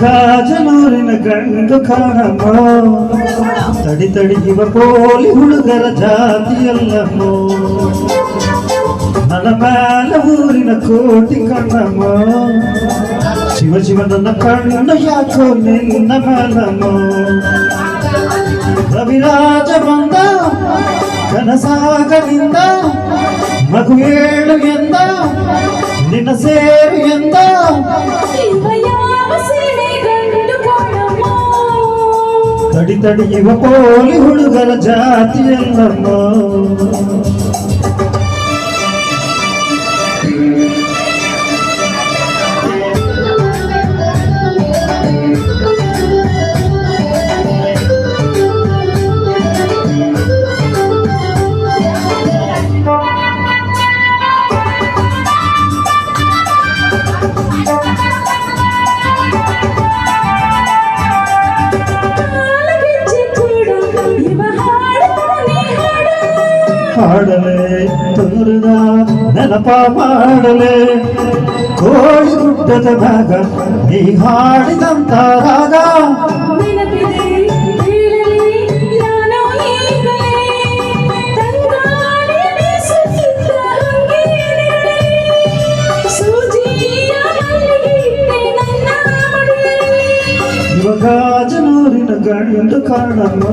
ಗಾಜನೂರಿನ ಗಂಡು ಕಾಣಮ್ಮೋ ತಡಿ ತಡಿ ಇವ ಪೋಲಿ ಹುಡುಗರ ಜಾತಿಯಲ್ಲಮ್ಮೋ ನನ್ನ ಮ್ಯಾಲ ಊರಿನ ಕೋಟಿ ಕಣ್ಣಮ್ಮೋ ಶಿವ ಶಿವ ನನ್ನ ಕಣ್ಣು ಯಾಕೋ ನಿನ್ನ ಮ್ಯಾಲಮ್ಮೋ ರವಿರಾಜ ಬಂದ ಕನಸಾಗಲಿಂದ ಮಗು ಏಳು ಎಂದ ನಿನ್ನ ಸೇರು ಎಂದ ತಡಿ ತಡಿ ಇವ ಪೋಲಿ ಹುಡುಗರ ಜಾತಿಯಲ್ಲಮ್ಮ ಹಾಡಲೆ ತೋರದ ನೆನಪ ಮಾಡಲೆ ಕೋಳಿ ಗುಡ್ಡದ ಭಾಗ ನೀ ಹಾಡಿದಂತ ರಾಗ ಗಾಜನೂರಿನ ಗಂಡು ಕಾಣಮ್ಮ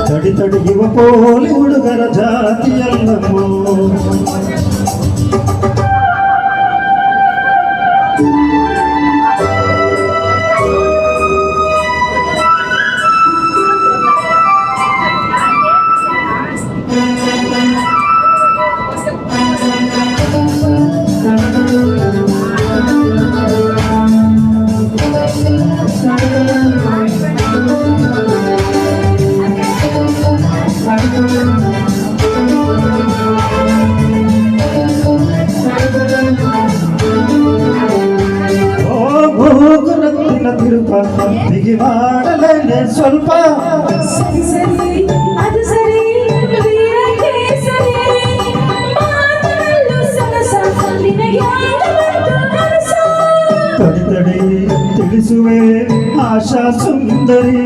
ತಡಿ ತಡಿ ಇವ ಪೋಲಿ ಹುಡುಗರ ಜಾತಿಯಲ್ಲಮ್ಮೋ ಬಿಗಿ ಮಾಡಲೇ ಸ್ವಲ್ಪ ತಡಿ ತಡಿ ತಿಳಿಸುವೆ ಆಶಾ ಸುಂದರಿ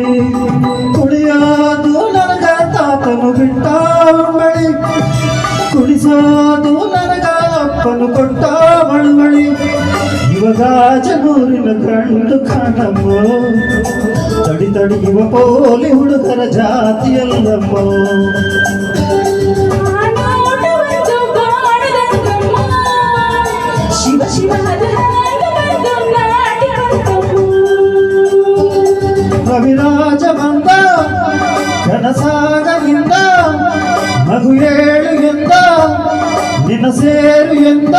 ಕುಡಿಯೋದು ನನಗ ತಾತನು ಬಿಟ್ಟ ಬಳಿ ಕುಡಿಸೋದು ನನಗ ಅಪ್ಪನು ಕೊಟ್ಟ ಬಳುವಳಿ ಗಾಜನೂರಿನ ಗಂಡು ಕಾಣಮ್ಮೋ ತಡಿ ತಡಿ ಇವ ಪೋಲಿ ಹುಡುಗರ ಜಾತಿಯಲ್ಲಮ್ಮೋ ಶಿವ ಶಿವ ರವಿರಾಜ ಬಂದ ಕನಸಾಗಲಿಂದ ಮಗು ಏಳು ಎಂದ ನಿನ್ನ ಸೇರು ಎಂದ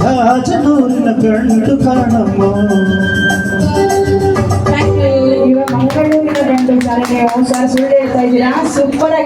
ಗಾಜನೂರಿನ ಗಂಡು ಕಾಣಮ್ಮ. ಮಂಗಳೂರಿನ ಗಂಡು ಸಾರಿಗೆ ಸುಳ್ಳು ಹೇಳ್ತಾ ಇದ್ದೀರಾ. ಸೂಪರ್ ಆಗಿ